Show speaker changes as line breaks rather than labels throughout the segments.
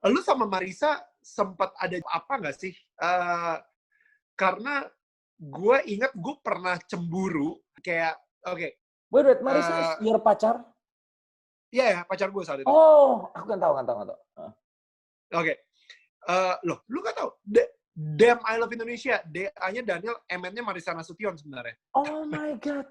Lu sama Marisa sempat ada apa nggak sih? Karena gue ingat gue pernah cemburu kayak oke.
Wait, Marisa is your pacar?
Iya ya, pacar gue saat itu.
Oh, aku kan tahu.
Oke. Loh, lu nggak tahu? Damn I Love Indonesia. DA-nya Daniel, M-nya Marisa Nasution sebenarnya.
Oh my God.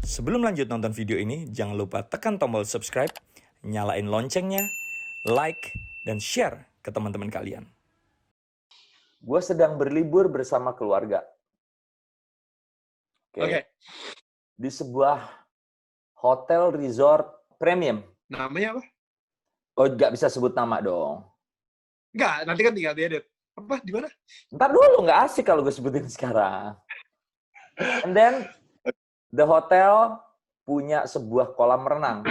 Sebelum lanjut nonton video ini, jangan lupa tekan tombol subscribe, nyalain loncengnya, like, dan share ke teman-teman kalian.
Gue sedang berlibur bersama keluarga.
Oke.
Di sebuah hotel resort premium.
Namanya apa?
Oh, nggak bisa sebut nama dong.
Nggak, nanti kan tinggal diedit. Apa? Di mana?
Ntar dulu, nggak asik kalau gue sebutin sekarang. And then, the hotel punya sebuah kolam renang.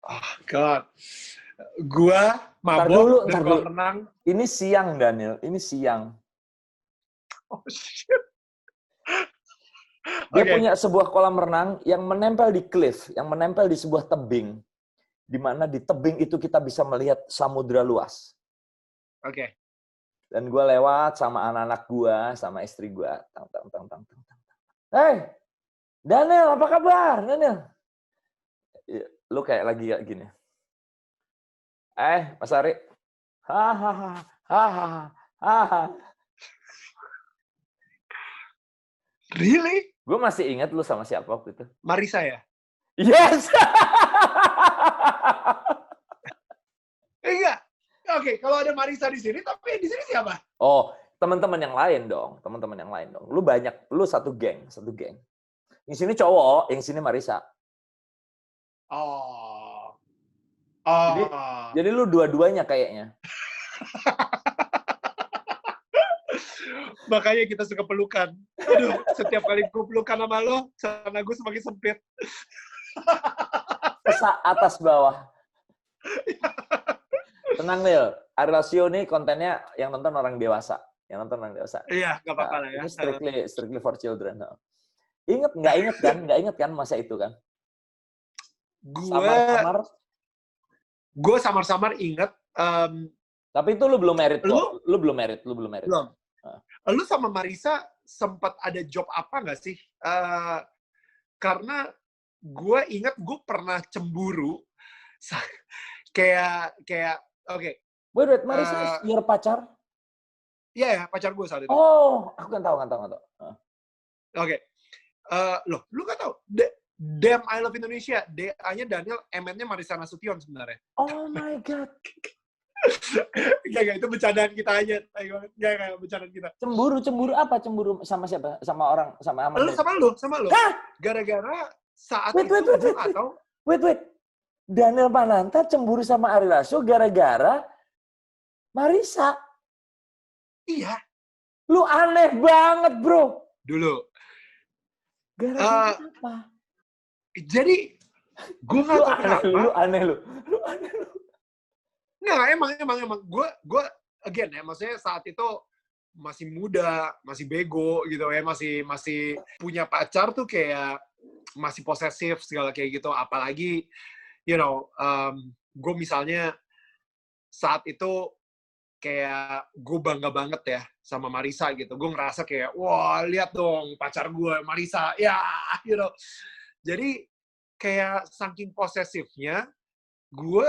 Oh, God. Gua mabok dan kolam renang.
Ini siang, Daniel. Ini siang.
Oh, shit.
Dia punya sebuah kolam renang yang menempel di cliff, yang menempel di sebuah tebing. Di mana di tebing itu kita bisa melihat samudra luas.
Oke.
Dan gue lewat sama anak-anak gue, sama istri gue. Hey, Daniel, apa kabar? Daniel. Lu kayak lagi gini. Mas Ari. Hahaha.
Really?
Gue masih ingat lu sama siapa waktu itu.
Marisa ya?
Yes!
Enggak. Oke, kalau ada Marisa di sini, tapi di sini siapa?
Oh, teman-teman yang lain dong. Lu banyak, lu satu geng. Yang sini cowok, yang sini Marisa.
Oh.
Jadi lu dua-duanya kayaknya.
Makanya kita suka pelukan. Aduh, setiap kali gue pelukan sama lo, celana gue semakin sempit.
Atas bawah. Tenang, Lil. Arelasio nih kontennya yang nonton orang dewasa.
Iya, nggak apa-apa lah ya.
Ini strictly for children. Nggak inget kan masa itu kan?
Gue samar-samar inget.
Tapi itu lu belum married kok. Lu belum married.
Belum. Lu sama Marisa sempat ada job apa nggak sih? Karena gue inget gue pernah cemburu. kayak oke.
Wait, Marisa is your pacar?
Iya ya, pacar gue saat itu.
Oh, aku kan tahu.
Oke. Loh, lu nggak tahu? Damn I Love Indonesia. DA-nya Daniel, M-nya Marisa Nasution sebenarnya.
Oh my God.
Enggak, itu bercandaan kita aja. Enggak, bercandaan kita.
Cemburu apa? Cemburu sama siapa? Sama orang, sama Ahmad?
Sama lu.
Hah?
Gara-gara saat itu gue nggak tahu.
Wait. Daniel Mananta cemburu sama Ari Lasso gara-gara Marisa.
Iya.
Lu aneh banget, bro.
Dulu.
Gara-gara apa?
Jadi, gue nggak tahu kenapa.
Lu aneh lu.
Nggak, emang. Gue, again ya, maksudnya saat itu masih muda, masih bego gitu ya, masih punya pacar tuh kayak masih posesif segala kayak gitu. Apalagi, gue misalnya saat itu kayak gue bangga banget ya sama Marisa gitu. Gue ngerasa kayak, wah lihat dong pacar gue Marisa, ya, Jadi kayak saking posesifnya, gue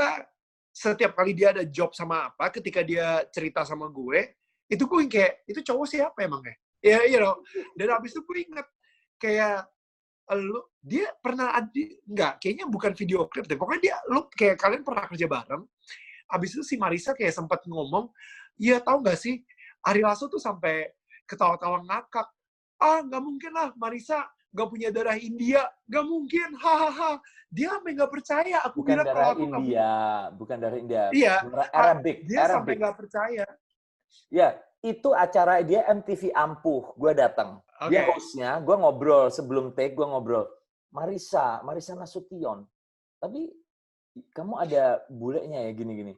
setiap kali dia ada job sama apa, ketika dia cerita sama gue kayak, itu cowok siapa emangnya? Ya, Dan habis itu gue inget kayak dia pernah enggak, kayaknya bukan video klip deh. Pokoknya kayak kalian pernah kerja bareng. Abis itu si Marisa kayak sempat ngomong, iya tahu nggak sih, Ari Lasso tuh sampai ketawa-tawa ngakak. Nggak mungkin lah, Marisa nggak punya darah India, nggak mungkin, hahaha. Dia sampai nggak percaya. Aku bilang kalau aku
bukan darah India.
Iya,
Arabic.
Dia sampai nggak percaya.
Ya, itu acara dia MTV Ampuh. Gue datang.
Okay.
Dia hostnya, gue ngobrol sebelum take, Marisa Nasution. Tapi kamu ada bulenya ya gini-gini.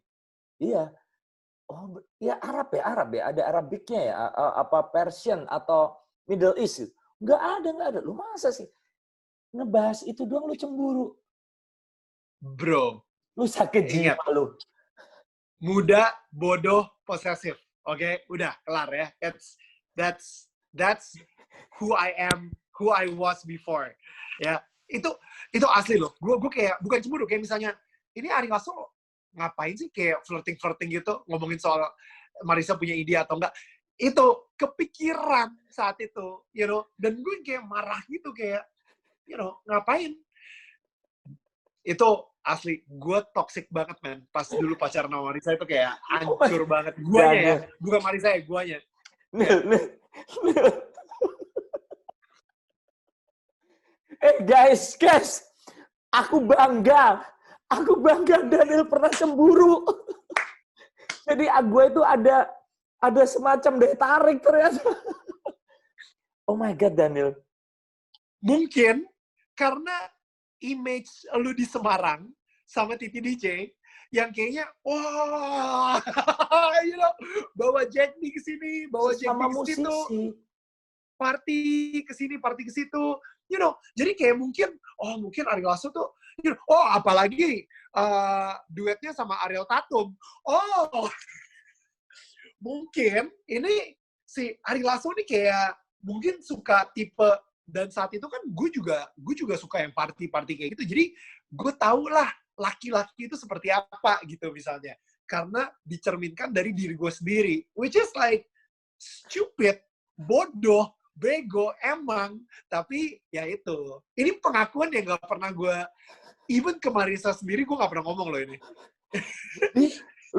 Iya. Oh, ya Arab ya. Ada Arabiknya ya. Apa Persian atau Middle East. Nggak ada. Lu masa sih? ngebahas itu doang lu cemburu.
Bro,
Lu sakit
ingat.
jiwa lu.
Muda, bodoh, posesif. Oke, udah kelar ya. That's who I am, who I was before. Ya, itu asli loh. Gue kayak bukan cemburu, kayak misalnya ini Ari Lasso ngapain sih kayak flirting gitu ngomongin soal Marissa punya ide atau enggak. Itu kepikiran saat itu, dan gue kayak marah gitu kayak ngapain? Itu asli, gue toxic banget, man. Pas dulu pacaran sama Marissa itu kayak hancur banget. Guanya ya, bukan Marissa ya, guanya.
Guys, aku bangga Daniel pernah cemburu. Jadi gue itu ada semacam daya tarik ternyata. Oh my God, Daniel.
Mungkin karena image lu di Semarang sama Titi DJ yang kayaknya wah bawa Jack D ke sini, bawa Jack D ke situ, party ke sini, party ke situ, jadi kayak mungkin Ari Lasso tuh apalagi duetnya sama Ariel Tatum. Mungkin ini si Ari Lasso nih kayak mungkin suka tipe. Dan saat itu kan gue juga suka yang party kayak gitu. Jadi gue tau lah laki-laki itu seperti apa gitu misalnya. Karena dicerminkan dari diri gue sendiri. Which is like stupid, bodoh, bego, emang. Tapi ya itu. Ini pengakuan yang gak pernah gue, even ke Marissa sendiri gue gak pernah ngomong loh ini.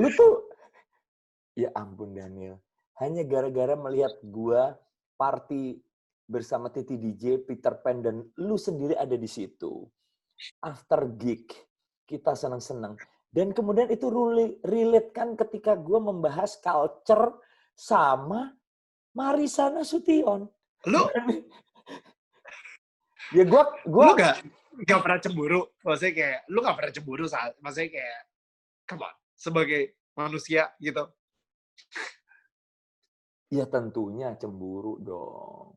Lu tuh, ya ampun Daniel. Hanya gara-gara melihat gue party bersama Titi DJ, Peter Pan, dan lu sendiri ada di situ. After gig, kita senang-senang. Dan kemudian itu relate kan ketika gue membahas culture sama Marissa Nasution.
Lu?
Ya gue
lu gak pernah cemburu? Maksudnya kayak, lu gak pernah cemburu maksudnya kayak, come on, sebagai manusia gitu.
Ya tentunya cemburu dong.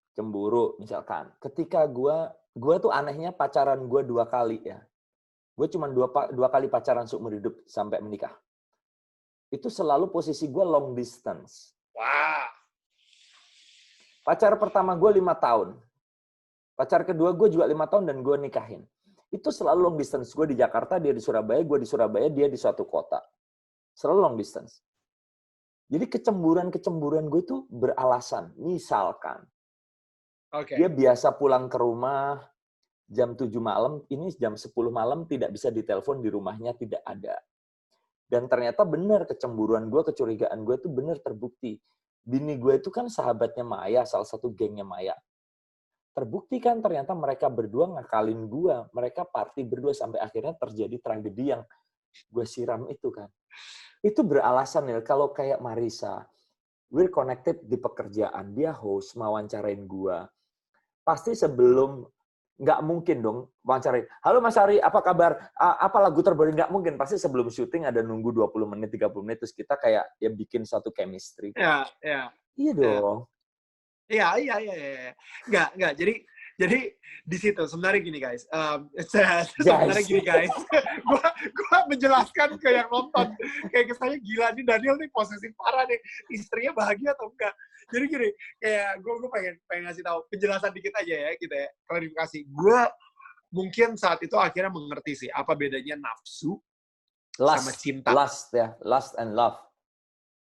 Cemburu misalkan ketika gue tuh anehnya pacaran gue 2 kali ya, gue cuma dua kali pacaran seumur hidup sampai menikah, itu selalu posisi gue long distance.
Wah.
Pacar pertama gue 5 tahun, pacar kedua gue juga 5 tahun dan gue nikahin, itu selalu long distance. Gue di Jakarta, dia di Surabaya, gue di Surabaya, dia di suatu kota, selalu long distance. Jadi kecemburuan gue itu beralasan. Misalkan dia biasa pulang ke rumah jam 7 malam, ini jam 10 malam tidak bisa ditelepon, di rumahnya tidak ada. Dan ternyata benar kecemburuan gue, kecurigaan gue itu benar terbukti. Bini gue itu kan sahabatnya Maya, salah satu gengnya Maya. Terbukti kan ternyata mereka berdua ngakalin gue. Mereka party berdua sampai akhirnya terjadi tragedi yang gue siram itu kan. Itu beralasan ya, kalau kayak Marissa, we're connected di pekerjaan, dia host, wawancarain gue. Pasti sebelum, nggak mungkin dong wawancarain, halo Mas Ari, apa kabar? Apa lagu terbaru? Nggak mungkin. Pasti sebelum syuting ada nunggu 20 menit, 30 menit, terus kita kayak ya bikin satu chemistry.
Iya.
Iya dong.
Iya. Nggak. Jadi di situ sebenarnya gini guys. Sebenarnya gini guys. Gua menjelaskan ke yang nonton. Kayak kesannya gila nih Daniel nih posesif parah nih. Istrinya bahagia atau enggak? Jadi gini, kayak gue pengen ngasih tahu penjelasan dikit aja ya, gitu ya, klarifikasi. Gue mungkin saat itu akhirnya mengerti sih apa bedanya nafsu sama cinta.
Lust and love.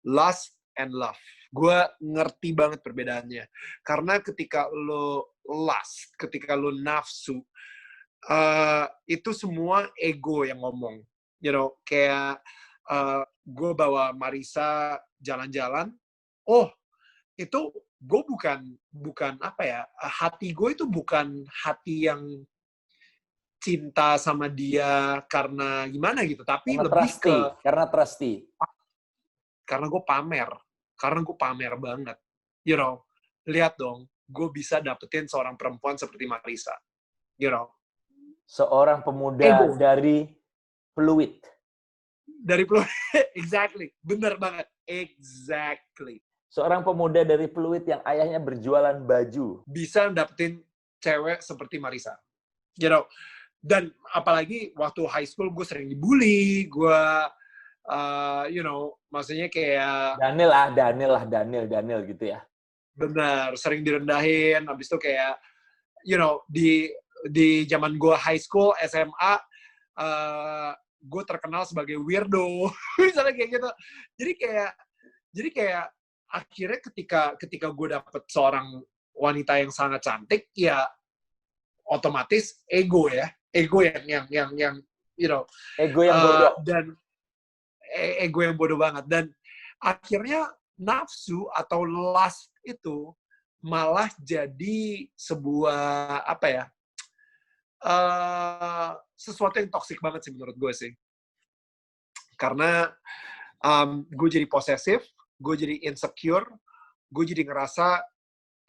Lust and love. Gue ngerti banget perbedaannya. Karena ketika lo lust, ketika lo nafsu, itu semua ego yang ngomong. Kayak gue bawa Marissa jalan-jalan, itu gue bukan apa ya, hati gue itu bukan hati yang cinta sama dia karena gimana gitu, tapi
karena
lebih
trusty.
Karena gue pamer banget. Lihat dong, gue bisa dapetin seorang perempuan seperti Marissa.
Seorang pemuda dari Pluit.
Exactly, bener banget, exactly.
Seorang pemuda dari Pluit yang ayahnya berjualan baju.
Bisa dapetin cewek seperti Marissa. You know, dan apalagi waktu high school gue sering dibully, gue maksudnya kayak
Daniel gitu ya.
benar sering direndahin. Habis itu kayak di zaman gue high school, SMA, gue terkenal sebagai weirdo, misalnya kayak gitu. Jadi kayak akhirnya ketika gue dapet seorang wanita yang sangat cantik, ya otomatis ego yang
Ego yang bodoh.
dan ego yang bodoh banget. Dan akhirnya nafsu atau lust itu malah jadi sebuah sesuatu yang toksik banget sih menurut gue sih. Karena gue jadi posesif, gue jadi insecure, gue jadi ngerasa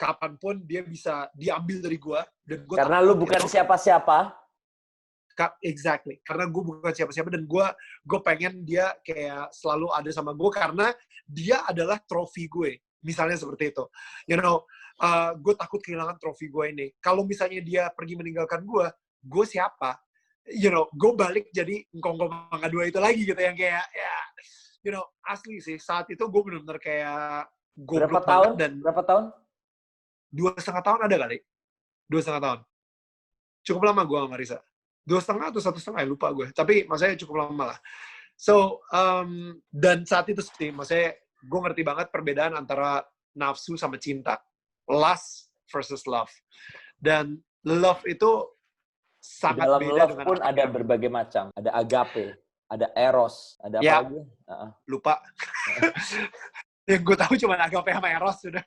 kapanpun dia bisa diambil dari gue. Dan gue
karena lu bukan siapa-siapa.
Exactly. Karena gue bukan siapa-siapa dan gue pengen dia kayak selalu ada sama gue karena dia adalah trofi gue. Misalnya seperti itu. Gue takut kehilangan trofi gue ini. Kalau misalnya dia pergi meninggalkan gue siapa? Gue balik jadi ngkong mangga dua itu lagi gitu yang kayak asli sih saat itu gue benar-benar kayak
Berapa tahun?
Dan 2,5 tahun ada kali. 2,5 tahun. Cukup lama gue sama Marissa. 2,5 atau 1,5 lupa gue. Tapi maksudnya cukup lama lah. So, dan saat itu sih, maksudnya gue ngerti banget perbedaan antara nafsu sama cinta. Lust versus love. Dan love itu sangat
dalam
beda
love
dengan
pun ada berbagai macam. Ada agape, ada eros, ada apa lagi?
Lupa. Yang gue tahu cuma agape sama eros sudah.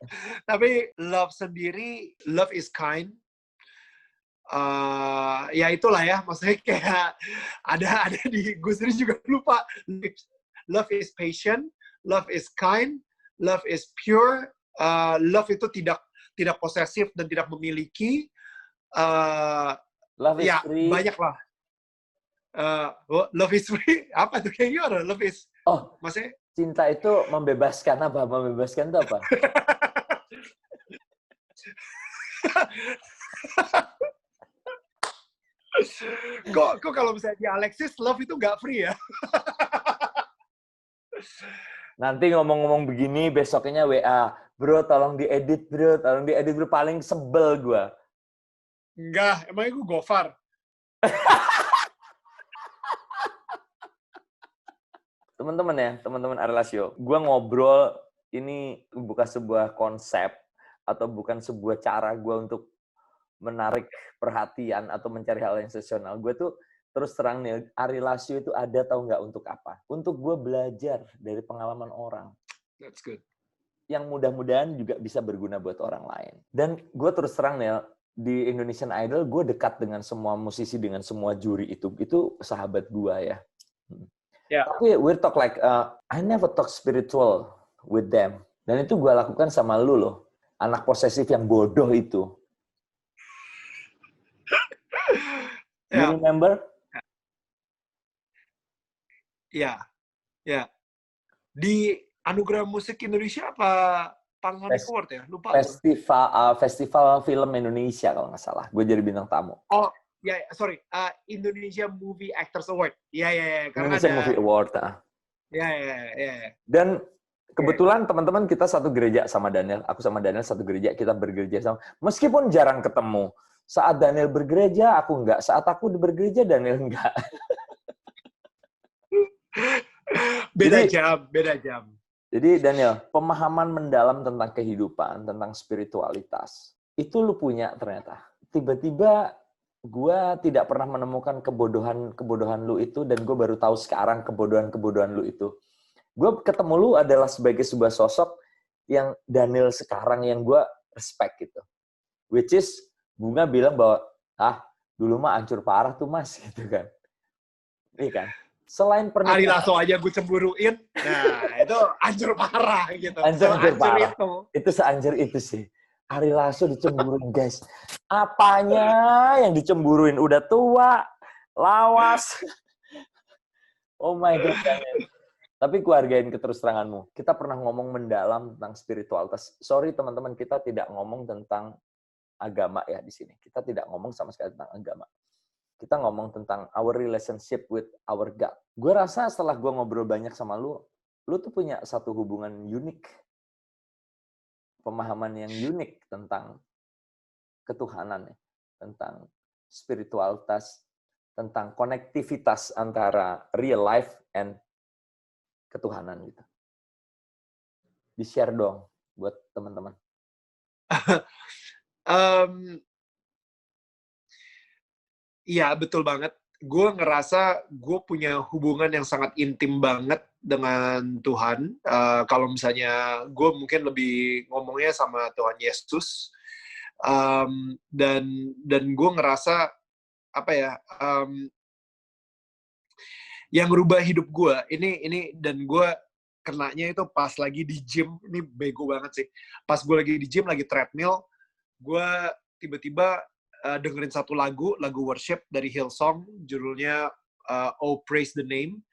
Tapi love sendiri, love is kind. Ya itulah ya, maksudnya kayak ada di gue sendiri juga lupa. Love is patient, love is kind, love is pure, love itu tidak posesif dan tidak memiliki.
Love is free.
Banyak lah. Love is free, apa tuh kayak gimana? Love is, maksudnya
cinta itu membebaskan apa? Membebaskan itu apa?
Kok kalau misalnya di Alexis, love itu nggak free ya?
Nanti ngomong-ngomong begini, besoknya WA, bro tolong diedit bro, paling sebel gue.
Enggak, emangnya gue Gofar?
Teman-teman Arelasio, gue ngobrol ini bukan sebuah konsep atau bukan sebuah cara gue untuk menarik perhatian atau mencari hal yang sensasional. Gue tuh terus terang nih, Arelasio itu ada tahu nggak untuk apa? Untuk gue belajar dari pengalaman orang.
That's good.
Yang mudah-mudahan juga bisa berguna buat orang lain. Dan gue terus terang nih, di Indonesian Idol, gue dekat dengan semua musisi, dengan semua juri itu sahabat gue ya.
Yeah.
Tapi we talk like, I never talk spiritual with them. Dan itu gue lakukan sama lu loh. Anak posesif yang bodoh itu. You remember?
Ya. Di Anugerah Musik Indonesia apa Panoramic Award ya? Lupa.
Festival Film Indonesia kalau nggak salah. Gue jadi bintang tamu.
Oh, ya, sorry. Indonesia Movie Actors Award. Ya.
Indonesia Movie Award.
Ya.
Dan kebetulan teman-teman kita satu gereja sama Daniel. Aku sama Daniel satu gereja. Kita bergereja sama. Meskipun jarang ketemu. Saat Daniel bergereja, aku enggak. Saat aku bergereja, Daniel enggak.
Beda jam.
Jadi Daniel, pemahaman mendalam tentang kehidupan, tentang spiritualitas, itu lu punya ternyata. Tiba-tiba gue tidak pernah menemukan kebodohan lu itu, dan gue baru tahu sekarang kebodohan lu itu. Gue ketemu lu adalah sebagai sebuah sosok yang Daniel sekarang yang gue respect gitu. Which is, Bunga bilang bahwa, dulu mah hancur parah tuh mas, gitu kan. Iya kan? Selain pernikahan.
Ari Lasso aja gue cemburuin, nah itu hancur parah gitu.
Hancur parah. Itu seanjur itu sih. Ari Lasso dicemburuin guys. Apanya yang dicemburuin? Udah tua, lawas. Oh my God, Daniel. Tapi gue hargain keterus teranganmu. Kita pernah ngomong mendalam tentang spiritualitas. Sorry teman-teman, kita tidak ngomong tentang agama ya di sini. Kita tidak ngomong sama sekali tentang agama. Kita ngomong tentang our relationship with our God. Gue rasa setelah gue ngobrol banyak sama lu tuh punya satu hubungan unik. Pemahaman yang unik tentang ketuhanan, tentang spiritualitas, tentang konektivitas antara real life and ketuhanan gitu. Di-share dong buat teman-teman.
Iya, betul banget. Gue ngerasa gue punya hubungan yang sangat intim banget dengan Tuhan. Kalau misalnya gue mungkin lebih ngomongnya sama Tuhan Yesus. Dan gue ngerasa apa ya? Yang ngerubah hidup gue ini dan gue kenanya itu pas lagi di gym. Ini bego banget sih. Pas gue lagi di gym, lagi treadmill, gue tiba-tiba dengerin satu lagu worship dari Hillsong, judulnya Oh Praise the Name.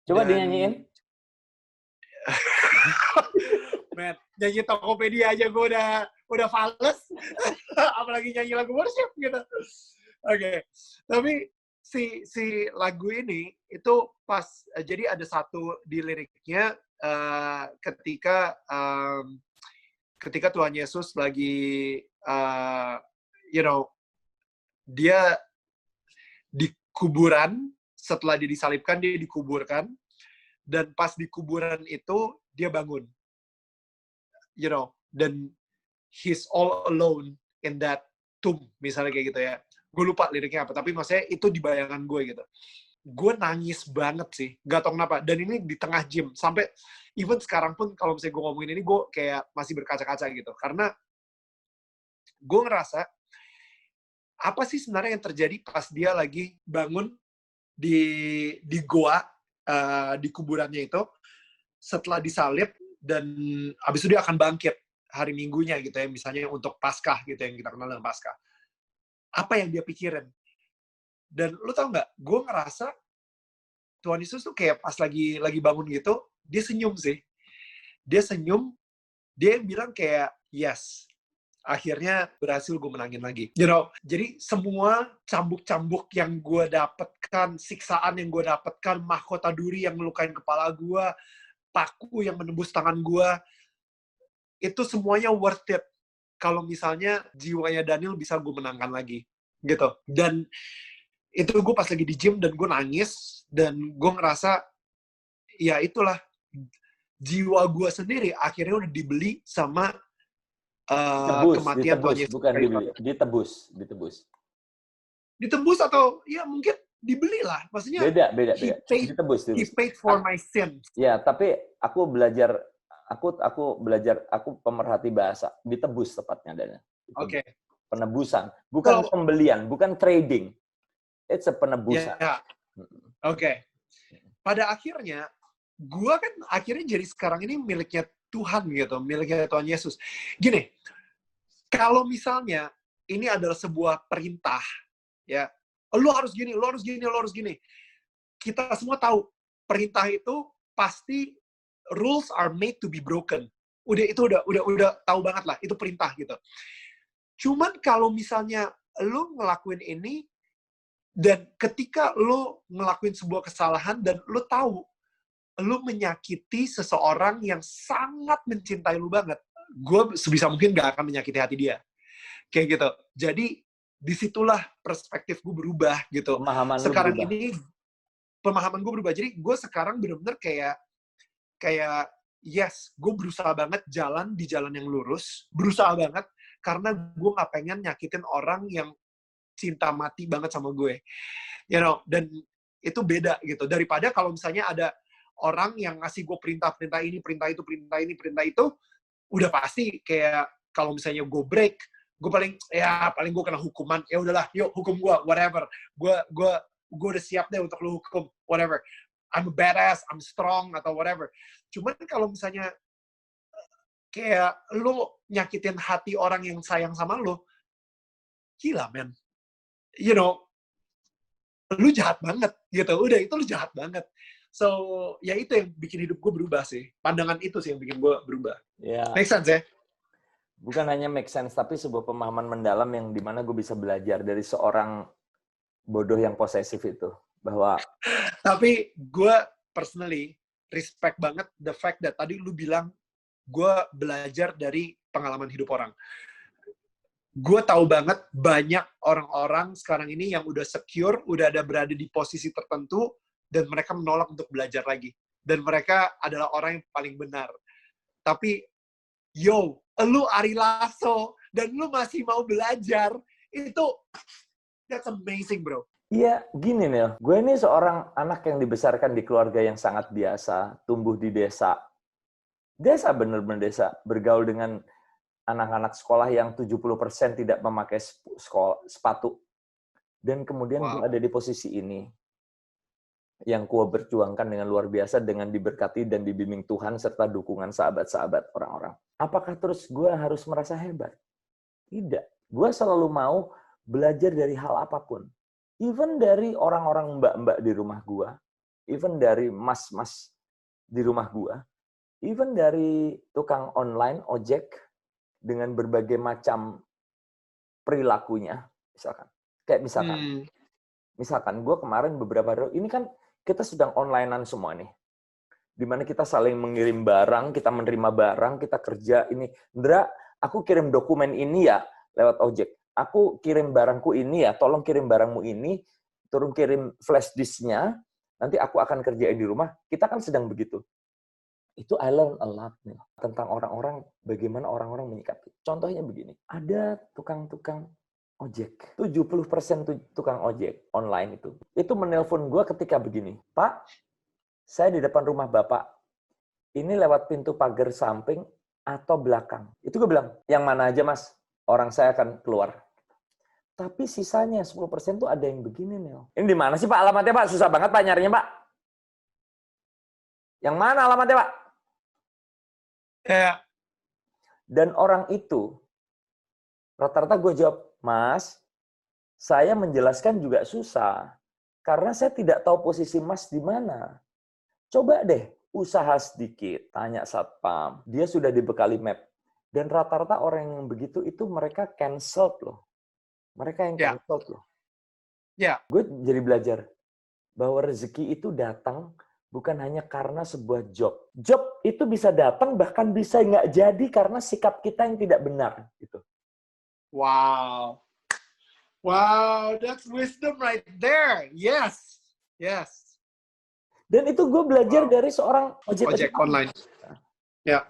Coba dinyanyiin.
Man, nyanyi Tokopedia aja gue udah fales, apalagi nyanyi lagu worship gitu. Oke. Tapi si lagu ini itu pas, jadi ada satu di liriknya ketika Tuhan Yesus lagi dia di kuburan, setelah dia disalibkan, dia dikuburkan, dan pas di kuburan itu dia bangun, dan he's all alone in that tomb, misalnya kayak gitu ya. Gue lupa liriknya apa, tapi maksudnya itu di bayangan gue gitu. Gue nangis banget sih, gak tau kenapa. Dan ini di tengah gym, sampai even sekarang pun kalau misalnya gue ngomongin ini, gue kayak masih berkaca-kaca gitu. Karena gue ngerasa, apa sih sebenarnya yang terjadi pas dia lagi bangun di goa, di kuburannya itu, setelah disalib, dan abis itu dia akan bangkit hari Minggunya gitu ya, misalnya untuk Paskah gitu, yang kita kenal dengan Paskah. Apa yang dia pikirin? Dan lu tau nggak, gue ngerasa Tuhan Yesus tuh kayak pas lagi bangun gitu, dia senyum sih. Dia senyum, dia bilang kayak, yes, akhirnya berhasil gue menangin lagi. Jadi semua cambuk-cambuk yang gue dapatkan, siksaan yang gue dapatkan, mahkota duri yang melukain kepala gue, paku yang menembus tangan gue, itu semuanya worth it. Kalau misalnya jiwanya Daniel bisa gue menangkan lagi, gitu. Dan itu gue pas lagi di gym dan gue nangis, dan gue ngerasa, ya itulah, jiwa gue sendiri akhirnya udah dibeli sama kematian Tuhan Yesus.
Bukan dibeli, ditebus.
Ditebus atau ya mungkin dibeli lah, maksudnya.
Beda.
Ditebus. He paid for my sins.
Ya, tapi aku belajar, aku pemerhati bahasa, ditebus tepatnya adanya.
Oke.
Penebusan, bukan pembelian, bukan trading. It's a penebusan.
Yeah. Oke. Pada akhirnya, gua kan akhirnya jadi sekarang ini miliknya Tuhan gitu, miliknya Tuhan Yesus. Gini, kalau misalnya ini adalah sebuah perintah, ya, lu harus gini, lu harus gini. Kita semua tahu, perintah itu pasti rules are made to be broken. Udah tahu banget lah, itu perintah gitu. Cuman kalau misalnya lu ngelakuin ini, dan ketika lu ngelakuin sebuah kesalahan dan lu tahu lu menyakiti seseorang yang sangat mencintai lu banget, gue sebisa mungkin gak akan menyakiti hati dia. Kayak gitu. Jadi, disitulah perspektif gue berubah gitu. Sekarang ini, pemahaman gue berubah. Jadi, gue sekarang benar-benar kayak yes, gue berusaha banget jalan di jalan yang lurus. Berusaha banget, karena gue gak pengen nyakitin orang yang cinta mati banget sama gue. Dan itu beda gitu. Daripada kalau misalnya ada orang yang ngasih gue perintah ini, perintah itu, udah pasti kayak kalau misalnya gue break, gue paling gue kena hukuman. Ya udahlah, yuk hukum gue, whatever. Gue udah siap deh untuk lu hukum, whatever. I'm a badass, I'm strong atau whatever. Cuman kalau misalnya kayak lu nyakitin hati orang yang sayang sama lu, gila men. Lu jahat banget gitu. Udah itu lu jahat banget. So, ya itu yang bikin hidup gue berubah sih. Pandangan itu sih yang bikin gue berubah.
Yeah.
Make sense ya?
Bukan hanya make sense, tapi sebuah pemahaman mendalam yang dimana gue bisa belajar dari seorang bodoh yang posesif itu. Bahwa
Tapi gue personally respect banget the fact that tadi lu bilang gue belajar dari pengalaman hidup orang. Gue tahu banget banyak orang-orang sekarang ini yang udah secure, udah ada berada di posisi tertentu, dan mereka menolak untuk belajar lagi. Dan mereka adalah orang yang paling benar. Tapi, yo, lu Ari Lasso, dan lu masih mau belajar, itu, that's amazing, bro.
iya, gini Nil, gue ini seorang anak yang dibesarkan di keluarga yang sangat biasa, tumbuh di desa. Desa, bener-bener desa. Bergaul dengan anak-anak sekolah yang 70% tidak memakai sepatu. Dan kemudian gue ada di posisi ini. Yang gue berjuangkan dengan luar biasa, dengan diberkati dan dibimbing Tuhan, serta dukungan sahabat-sahabat orang-orang. Apakah terus gue harus merasa hebat? Tidak. Gue selalu mau belajar dari hal apapun. Even dari orang-orang mbak-mbak di rumah gue, even dari mas-mas di rumah gue, even dari tukang online, ojek, dengan berbagai macam perilakunya, misalkan. Kayak misalkan gue kemarin beberapa hari, ini kan kita sedang onlinean semua nih. Dimana kita saling mengirim barang, kita menerima barang, kita kerja ini. Ndra, aku kirim dokumen ini ya lewat ojek. Aku kirim barangku ini ya, tolong kirim barangmu ini, turun kirim flash disk-nya, nanti aku akan kerjain di rumah. Kita kan sedang begitu. Itu I learn a lot nih, tentang orang-orang, bagaimana orang-orang menyikapi. Contohnya begini, ada tukang-tukang ojek. 70% tukang ojek online itu menelpon gue ketika begini, Pak, saya di depan rumah Bapak, ini lewat pintu pagar samping atau belakang. Itu gue bilang, yang mana aja Mas, orang saya akan keluar. Tapi sisanya 10% tuh ada yang begini nih. Ini di mana sih Pak alamatnya Pak? Susah banget Pak nyarinya Pak. Yang mana alamatnya Pak?
Ya.
Dan orang itu, rata-rata gue jawab, Mas, saya menjelaskan juga susah. Karena saya tidak tahu posisi Mas di mana. Coba deh, usaha sedikit, tanya satpam. Dia sudah dibekali map. Dan rata-rata orang yang begitu itu mereka cancelled loh. Mereka yang cancelled loh.
Ya.
Gue jadi belajar bahwa rezeki itu datang bukan hanya karena sebuah job. Job itu bisa datang, bahkan bisa nggak jadi karena sikap kita yang tidak benar. Gitu.
Wow. Wow, that's wisdom right there. Yes. Yes.
Dan itu gue belajar dari seorang
ojek online. Ya.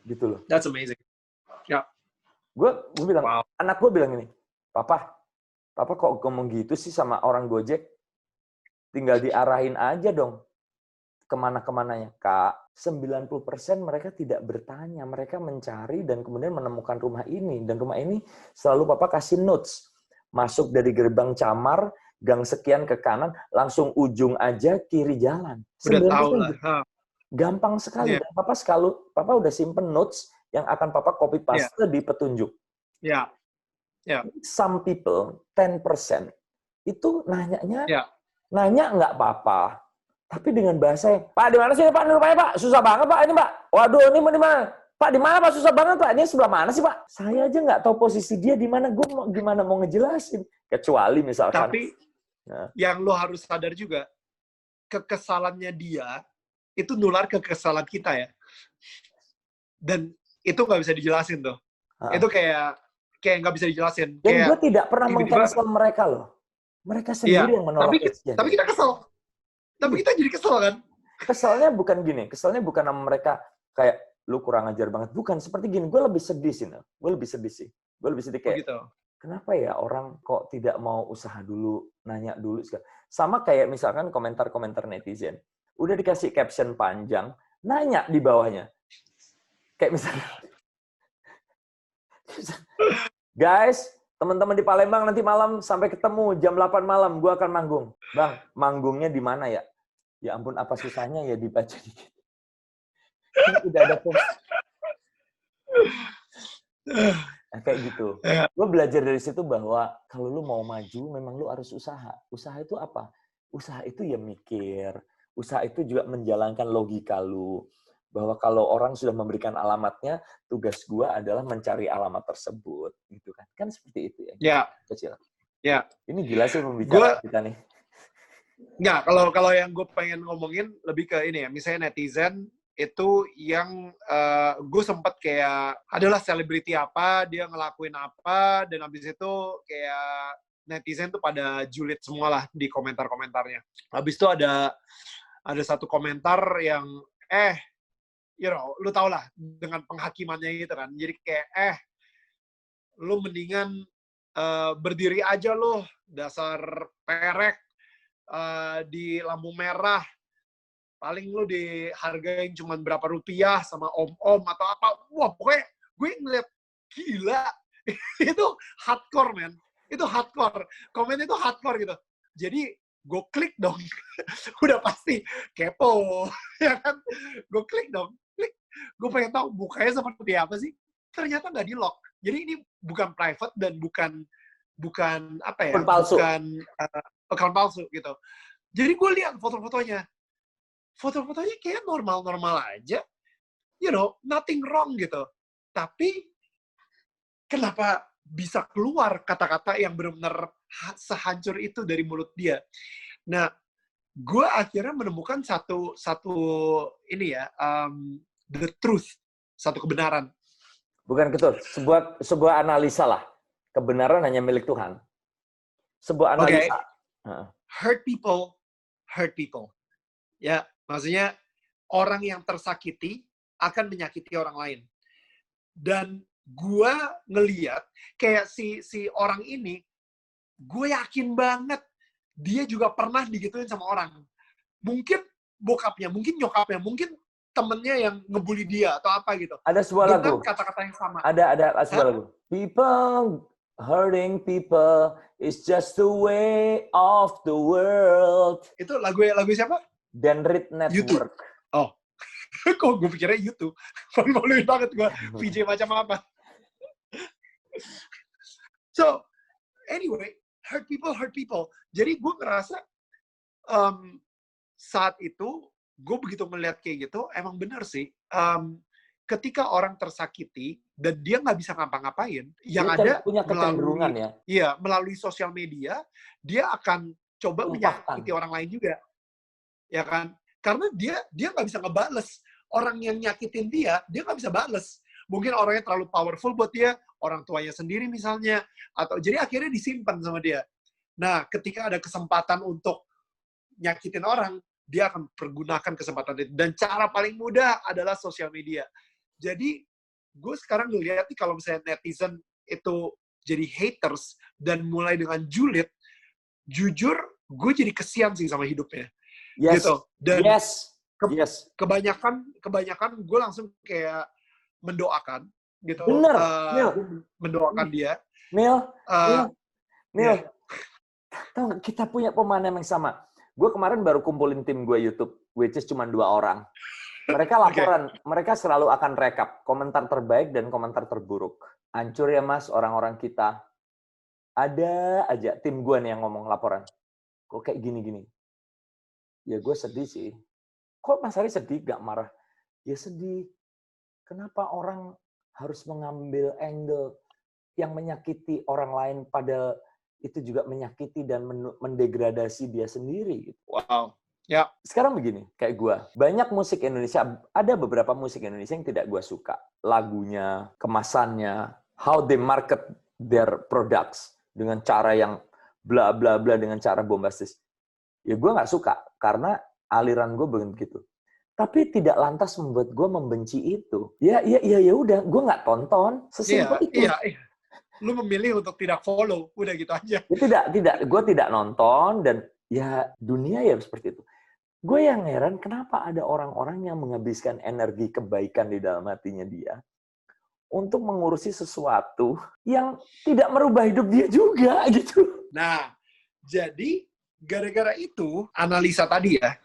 Gitu loh.
That's amazing. Ya.
Gue bilang, anak gue bilang ini, Papa kok ngomong gitu sih sama orang Gojek? Tinggal diarahin aja dong kemana-kemananya. Kak, 90% mereka tidak bertanya. Mereka mencari dan kemudian menemukan rumah ini. Dan rumah ini selalu Papa kasih notes. Masuk dari gerbang camar, gang sekian ke kanan, langsung ujung aja kiri jalan.
Udah tahu lah.
Gampang sekali. Dan Papa udah simpen notes yang akan Papa copy paste di petunjuk.
Ya.
Some people, 10%, itu nanya nggak apa-apa. Tapi dengan bahasa, Pak, di mana sih Pak? Ini rumahnya Pak, susah banget Pak, ini Pak. Waduh, ini di mana? Pak, di mana Pak? Susah banget Pak. Ini sebelah mana sih Pak? Saya aja nggak tahu posisi dia di mana. Gue gimana mau ngejelasin? Kecuali misalkan.
Tapi yang lo harus sadar juga, kekesalannya dia itu nular ke kesalahan kita ya. Dan itu nggak bisa dijelasin tuh. Itu kayak nggak bisa dijelasin.
Dan gue tidak pernah meng-cancel mereka loh. Mereka sendiri yang menolak.
Tapi kita kesel. Tapi kita jadi kesel kan?
Keselnya bukan gini. Keselnya bukan sama mereka kayak, lu kurang ajar banget. Bukan, seperti gini. Gue lebih sedih sih. Gue lebih sedih kayak,
gitu.
Kenapa ya orang kok tidak mau usaha dulu, nanya dulu. Sama kayak misalkan komentar-komentar netizen. Udah dikasih caption panjang, nanya di bawahnya. Kayak misalnya, guys, teman-teman di Palembang nanti malam sampai ketemu jam 8 malam, gue akan manggung. Bang, manggungnya di mana ya? Ya ampun, apa susahnya ya dibaca dikit. Tidak ada pun. Nah, kayak gitu. Gue belajar dari situ bahwa kalau lu mau maju, memang lu harus usaha. Usaha itu apa? Usaha itu ya mikir. Usaha itu juga menjalankan logika lu. bahwa kalau orang sudah memberikan alamatnya, tugas gue adalah mencari alamat tersebut, gitu kan? Kan seperti itu ya.
Ya,
Kecil.
ya.
Ini gila sih pembicaraan kita nih.
Nggak, kalau yang gue pengen ngomongin lebih ke ini ya, misalnya netizen itu yang gue sempet kayak adalah selebriti apa, dia ngelakuin apa, dan habis itu kayak netizen tuh pada julid semua lah di komentar-komentarnya. Habis itu ada satu komentar yang lu tau lah dengan penghakimannya gitu kan. Jadi kayak lu mendingan berdiri aja lu, dasar perek di lampu merah, paling lu dihargain cuma berapa rupiah sama om-om atau apa. Wah, pokoknya gue ngeliat gila. Itu hardcore, man. Itu hardcore. Komen itu hardcore gitu. Jadi gue klik dong. Udah pasti kepo. Ya kan? Gue klik dong. Klik. Gue pengen tahu mukanya seperti apa sih. Ternyata nggak di-lock. Jadi ini bukan private dan bukan apa ya? Bukan account palsu gitu. Jadi gue lihat foto-fotonya. Foto-fotonya kayak normal-normal aja. You know, nothing wrong gitu. Tapi kenapa bisa keluar kata-kata yang benar-benar sehancur itu dari mulut dia? Nah, gue akhirnya menemukan satu ini ya, the truth, satu kebenaran.
Bukan gitu, sebuah analisa lah. Kebenaran hanya milik Tuhan. Sebuah analisa.
Okay. Hurt people. Ya, maksudnya orang yang tersakiti akan menyakiti orang lain. Dan gue ngeliat kayak si orang ini, gue yakin banget dia juga pernah digituin sama orang. Mungkin bokapnya, mungkin nyokapnya, mungkin temennya yang ngebully dia atau apa gitu.
Ada sebuah lagu.
Kata-kata yang sama.
Ada sebuah lagu. People hurting people is just the way of the world.
Itu lagu siapa?
Dan Reed Network.
YouTube. Oh. Kok gue pikirnya YouTube. Malu banget gue. VJ macam apa. So, anyway, hurt people. Jadi gue ngerasa saat itu gue begitu melihat kayak gitu, emang bener sih. Ketika orang tersakiti dan dia nggak bisa ngapa-ngapain, yang ada
punya kecenderungan ya.
Iya, melalui sosial media, dia akan coba menyakiti orang lain juga, ya kan? Karena dia nggak bisa ngebales. Orang yang nyakitin dia nggak bisa bales. Mungkin orangnya terlalu powerful buat dia, orang tuanya sendiri misalnya, atau jadi akhirnya disimpan sama dia. Nah, ketika ada kesempatan untuk nyakitin orang, dia akan pergunakan kesempatan itu. Dan cara paling mudah adalah sosial media. Jadi, gue sekarang ngeliat nih kalau misalnya netizen itu jadi haters dan mulai dengan julid, jujur, gue jadi kesian sih sama hidupnya.
Yes.
Gitu. Dan
yes.
Kebanyakan gue langsung kayak mendoakan gitu.
Bener,
mendoakan dia.
Mil. Tahu kita punya pemahaman yang sama. Gue kemarin baru kumpulin tim gue YouTube, which is cuma 2 orang. Mereka laporan, mereka selalu akan rekap komentar terbaik dan komentar terburuk. Hancur ya mas orang-orang kita. Ada aja tim gue nih yang ngomong laporan. Kok kayak gini-gini? Ya gue sedih sih. Kok Mas Ari sedih, gak marah? Ya sedih. Kenapa orang harus mengambil angle yang menyakiti orang lain padahal itu juga menyakiti dan mendegradasi dia sendiri?
Wow. Ya.
Sekarang begini, kayak gue. Banyak musik Indonesia, ada beberapa musik Indonesia yang tidak gue suka. Lagunya, kemasannya, how they market their products dengan cara yang bla bla bla, dengan cara bombastis. Ya gue nggak suka, karena aliran gue begitu. Tapi tidak lantas membuat gue membenci itu. Ya udah, gue nggak tonton. Sesimpel itu.
Iya. Lu memilih untuk tidak follow, udah gitu aja.
Ya, tidak. Gue tidak nonton dan ya dunia ya seperti itu. Gue yang heran kenapa ada orang-orang yang menghabiskan energi kebaikan di dalam hatinya dia untuk mengurusi sesuatu yang tidak merubah hidup dia juga gitu.
Nah, jadi gara-gara itu analisa tadi ya.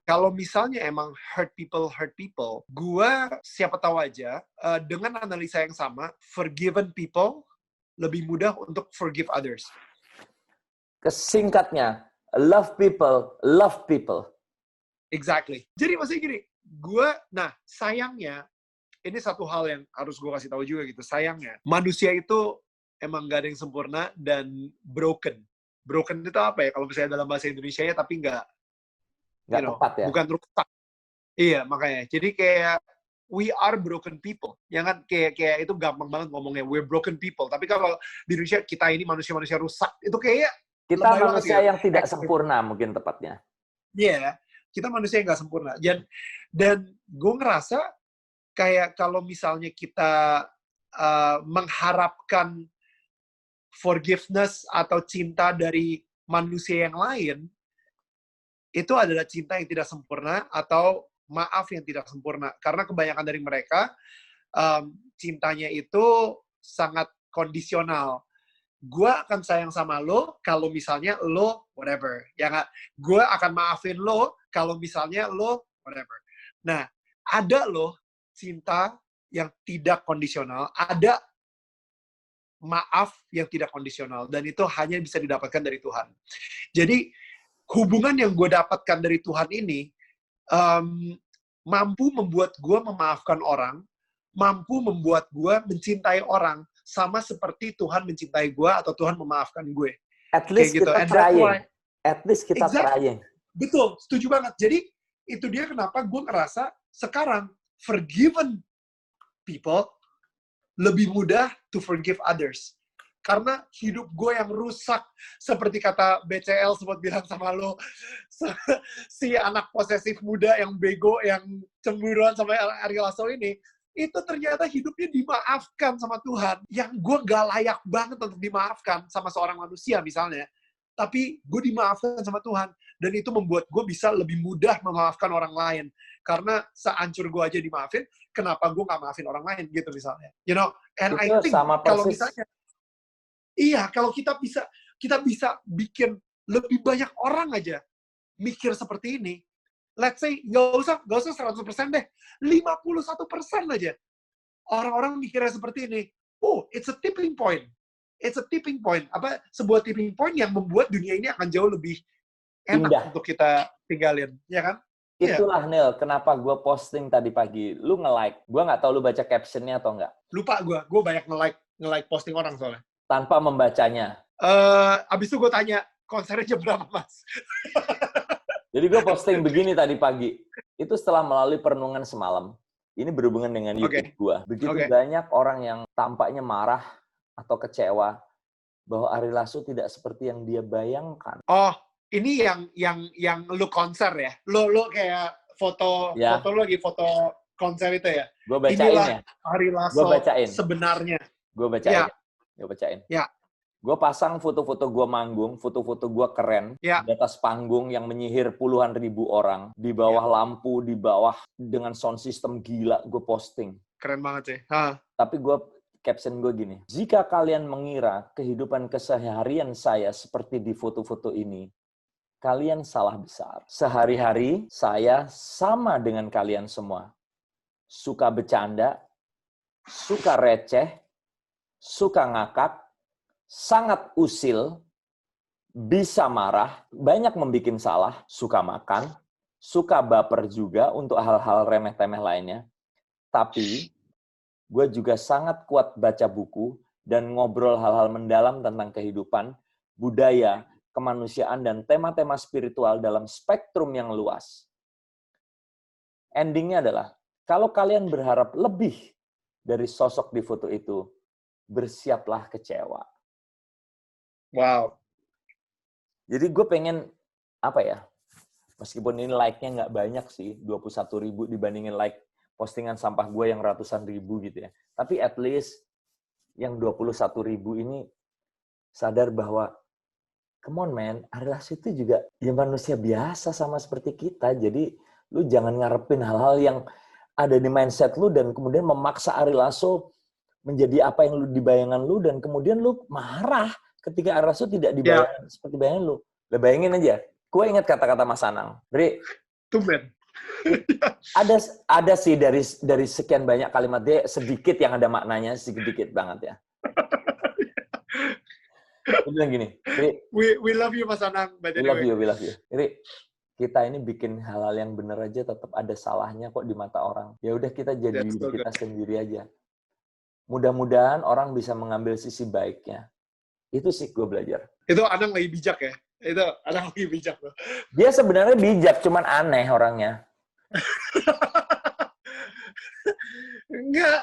Kalau misalnya emang hurt people, gue siapa tahu aja dengan analisa yang sama, forgiven people lebih mudah untuk forgive others.
Kesingkatnya, love people.
Exactly. Jadi maksudnya gini, sayangnya, ini satu hal yang harus gue kasih tahu juga gitu. Sayangnya, manusia itu emang gak ada yang sempurna dan broken. Broken itu apa ya? Kalau misalnya dalam bahasa Indonesia-nya, tapi nggak
tepat ya.
bukan rusak. Iya, makanya. Jadi kayak we are broken people. Ya kan? Kayak itu gampang banget ngomongnya. We're broken people. Tapi kalau di Indonesia, kita ini manusia-manusia rusak. Itu kayak
Kita manusia yang tidak sempurna mungkin tepatnya.
Iya, kita manusia yang nggak sempurna. Dan gue ngerasa kayak kalau misalnya kita mengharapkan forgiveness atau cinta dari manusia yang lain, itu adalah cinta yang tidak sempurna atau maaf yang tidak sempurna. Karena kebanyakan dari mereka, cintanya itu sangat kondisional. Gue akan sayang sama lo kalau misalnya lo whatever. Ya nggak? Gue akan maafin lo kalau misalnya lo whatever. Nah, ada lo cinta yang tidak kondisional, ada maaf yang tidak kondisional, dan itu hanya bisa didapatkan dari Tuhan. Jadi, hubungan yang gue dapatkan dari Tuhan ini mampu membuat gue memaafkan orang, mampu membuat gue mencintai orang, sama seperti Tuhan mencintai gue atau Tuhan memaafkan gue.
At least
kayak gitu.
Kita trying. At least kita trying.
Betul, setuju banget. Jadi, itu dia kenapa gue ngerasa sekarang forgiven people lebih mudah to forgive others. Karena hidup gue yang rusak, seperti kata BCL sempat bilang sama lo, si anak posesif muda yang bego, yang cemburuan sama Ari Lasso ini, itu ternyata hidupnya dimaafkan sama Tuhan. Yang gue gak layak banget untuk dimaafkan sama seorang manusia misalnya. Tapi gue dimaafkan sama Tuhan. Dan itu membuat gue bisa lebih mudah memaafkan orang lain. Karena seancur gue aja dimaafin, kenapa gue gak maafin orang lain gitu misalnya. You know, and
itu
I think kalau misalnya, iya, kalau kita bisa bikin lebih banyak orang aja mikir seperti ini. Let's say, gak usah 100% deh. 51% aja. Orang-orang mikirnya seperti ini. Oh, it's a tipping point. It's a tipping point. Sebuah tipping point yang membuat dunia ini akan jauh lebih enak
indah
untuk kita tinggalin. Ya kan?
Itulah, Neil, kenapa gue posting tadi pagi. Lu nge-like. Gue nggak tahu lu baca captionnya atau nggak.
Lupa gue. Gue banyak nge-like posting orang soalnya.
Tanpa membacanya.
Abis itu gue tanya, konsernya jam berapa, Mas?
Jadi gue posting begini tadi pagi. Itu setelah melalui perenungan semalam. Ini berhubungan dengan YouTube gue. Begitu banyak orang yang tampaknya marah atau kecewa bahwa Ari Lasso tidak seperti yang dia bayangkan.
Oh, ini yang lu konser ya? Lu kayak foto lu lagi foto konser itu ya?
Gue bacain.
Inilah
ya.
Ari Lasso sebenarnya.
Gue bacain.
Ya.
Gue pasang foto-foto gue manggung, foto-foto gue keren, di atas panggung yang menyihir puluhan ribu orang, di bawah lampu, di bawah dengan sound system gila, gue posting.
Keren banget sih.
Tapi caption gue gini, jika kalian mengira kehidupan keseharian saya seperti di foto-foto ini, kalian salah besar. Sehari-hari saya sama dengan kalian semua. Suka bercanda, suka receh, suka ngakak, sangat usil, bisa marah, banyak membikin salah, suka makan, suka baper juga untuk hal-hal remeh-temeh lainnya. Tapi, gue juga sangat kuat baca buku dan ngobrol hal-hal mendalam tentang kehidupan, budaya, kemanusiaan, dan tema-tema spiritual dalam spektrum yang luas. Endingnya adalah, kalau kalian berharap lebih dari sosok di foto itu, bersiaplah kecewa.
Wow.
Jadi gue pengen, meskipun ini like-nya nggak banyak sih, 21.000 dibandingin like postingan sampah gue yang ratusan ribu gitu ya. Tapi at least yang 21.000 ini sadar bahwa, come on man, Ari Lasso itu juga ya manusia biasa sama seperti kita. Jadi lu jangan ngarepin hal-hal yang ada di mindset lu dan kemudian memaksa Ari Lasso menjadi apa yang lu dibayangan lu dan kemudian lu marah ketika Ari Lasso tidak dibayangkan seperti bayangan lu. Lu bayangin aja. Gue ingat kata-kata Mas Anang. Ri,
tumben.
ada sih dari sekian banyak kalimat dia sedikit yang ada maknanya, sedikit banget ya. Dia bilang gini, Ri,
we love you Mas Anang.
We love you. Ri, kita ini bikin hal-hal yang bener aja tetap ada salahnya kok di mata orang. Ya udah kita jadi
That's so
diri kita
good.
sendiri aja. Mudah-mudahan orang bisa mengambil sisi baiknya. Itu sih gue belajar.
Itu Anang lagi bijak ya. Itu Anang lagi bijak loh.
Dia sebenarnya bijak, cuman aneh orangnya.
Enggak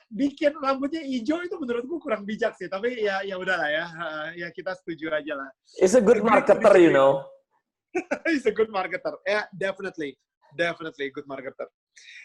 bikin rambutnya hijau itu menurutku kurang bijak sih. Tapi ya udahlah ya. Ya kita setuju aja lah.
It's a good
Agree to
marketer,
disagree.
you know.
He's a good marketer. Yeah, definitely good marketer.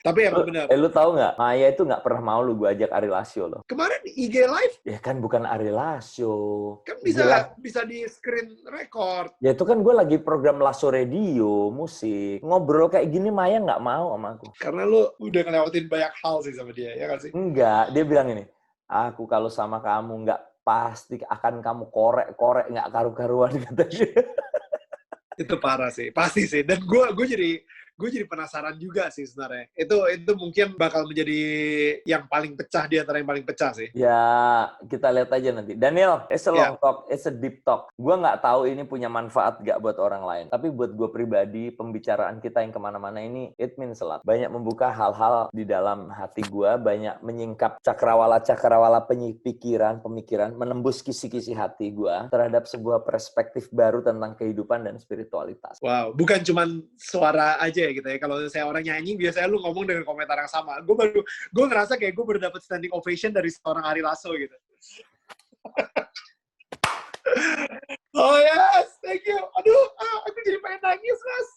Tapi emang benar.
Lu tahu nggak? Maya itu nggak pernah mau lu gue ajak Ari Lasso loh.
Kemarin IG live
Ya kan bukan Ari Lasso.
kan
IG Live.
bisa di screen record.
Ya itu kan gue lagi program Lasso Radio, musik. Ngobrol kayak gini Maya nggak mau sama aku.
Karena lu udah ngelewatin banyak hal sih sama dia, ya kan sih?
Enggak, dia bilang ini, aku kalau sama kamu nggak pasti akan kamu korek-korek nggak karu-karuan kata dia.
Itu parah sih, pasti sih. Dan gue jadi penasaran juga sih sebenarnya. Itu mungkin bakal menjadi yang paling pecah di antara yang paling pecah sih.
Ya, kita lihat aja nanti. Daniel, it's a long talk, it's a deep talk. Gue nggak tahu ini punya manfaat nggak buat orang lain. Tapi buat gue pribadi, pembicaraan kita yang kemana-mana ini, it means a lot. Banyak membuka hal-hal di dalam hati gue, banyak menyingkap cakrawala pemikiran, menembus kisi-kisi hati gue terhadap sebuah perspektif baru tentang kehidupan dan spiritualitas.
Wow, bukan cuman suara aja ya gitu ya. Kalau saya orang nyanyi, biasanya lu ngomong dengan komentar yang sama. Gue ngerasa kayak gue baru dapet standing ovation dari seorang Ari Lasso gitu. Oh yes, thank you. Aduh, aku jadi pengen nangis, Mas.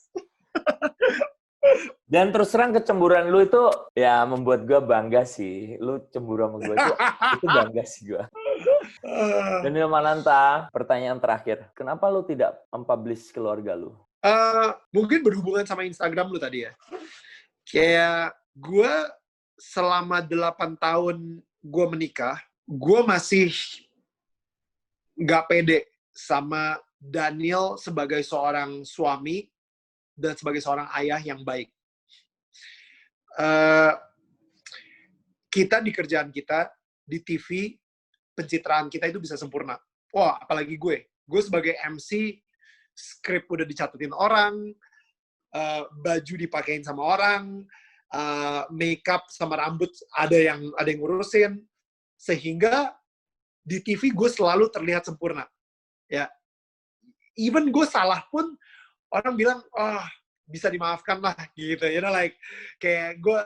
Dan terus terang kecemburuan lu itu ya membuat gue bangga sih. Lu cemburu sama gue itu bangga sih gue. Daniel Mananta, pertanyaan terakhir. Kenapa lu tidak mempublish keluarga lu?
Mungkin berhubungan sama Instagram lu tadi ya. Kayak gue selama 8 tahun gue menikah, gue masih nggak pede sama Daniel sebagai seorang suami dan sebagai seorang ayah yang baik. Kita di kerjaan kita, di TV, pencitraan kita itu bisa sempurna. Wah, apalagi gue. Gue sebagai MC, skrip udah dicatetin orang, baju dipakein sama orang, makeup sama rambut ada yang ngurusin, sehingga di TV gue selalu terlihat sempurna. Ya, even gue salah pun orang bilang, bisa dimaafkan lah gitu. You know, like kayak gue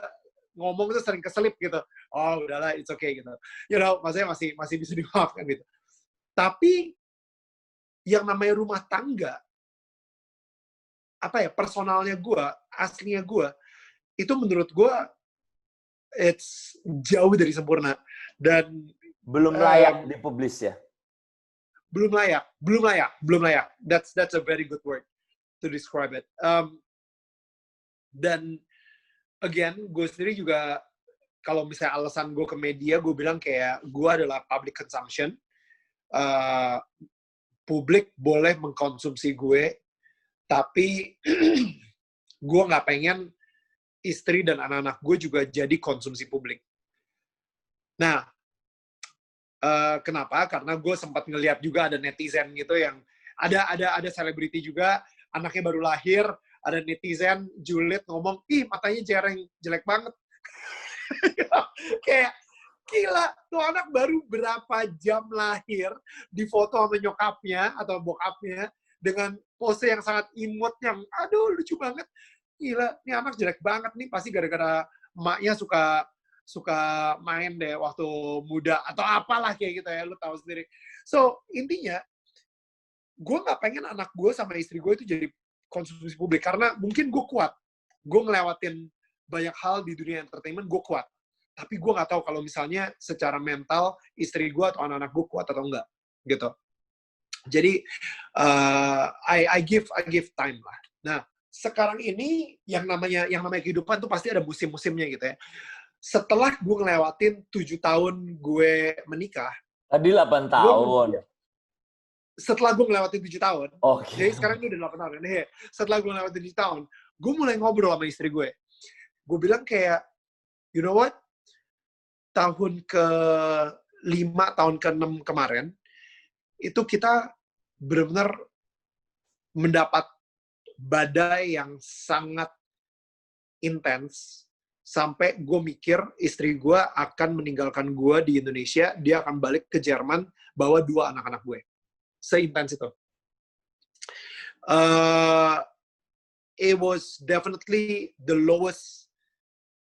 ngomong tuh sering keselip gitu. Oh, udahlah, it's okay gitu. You know, maksudnya masih bisa dimaafkan gitu. Tapi yang namanya rumah tangga, personalnya gue, aslinya gue, itu menurut gue it's jauh dari sempurna. Dan
belum layak dipublish ya?
Belum layak. That's a very good word to describe it. Dan again, gue sendiri juga kalau misalnya alasan gue ke media, gue bilang kayak gue adalah public consumption. Publik boleh mengkonsumsi gue, tapi gue nggak pengen istri dan anak-anak gue juga jadi konsumsi publik. Nah, kenapa? Karena gue sempat ngeliat juga ada netizen gitu yang ada selebriti juga, anaknya baru lahir, ada netizen julid ngomong, ih matanya jereng, jelek banget. Kayak, gila, tuh anak baru berapa jam lahir, difoto sama nyokapnya atau bokapnya, dengan pose yang sangat imut, yang aduh lucu banget. Gila, ini anak jelek banget nih, pasti gara-gara emaknya suka main deh waktu muda, atau apalah kayak gitu ya, lu tahu sendiri. So, intinya, gue nggak pengen anak gue sama istri gue itu jadi konsumsi publik, karena mungkin gue kuat. Gue ngelewatin banyak hal di dunia entertainment, gue kuat. Tapi gue nggak tahu kalau misalnya secara mental, istri gue atau anak-anak gue kuat atau enggak. Gitu. Jadi, I give time lah. Nah, sekarang ini, yang namanya kehidupan tuh pasti ada musim-musimnya gitu ya. Setelah gue ngelewatin 7 tahun gue menikah.
Tadi 8 tahun.
Setelah gue ngelewatin 7 tahun,
Okay.
Jadi sekarang ini udah 8 tahun. Nih, setelah gue ngelewatin 7 tahun, gue mulai ngobrol sama istri gue. Gue bilang kayak, you know what? Tahun ke-5, tahun ke-6 kemarin, itu kita benar-benar mendapat badai yang sangat intens, sampai gue mikir istri gue akan meninggalkan gue di Indonesia, dia akan balik ke Jerman, bawa 2 anak-anak gue. Seintens itu. It was definitely the lowest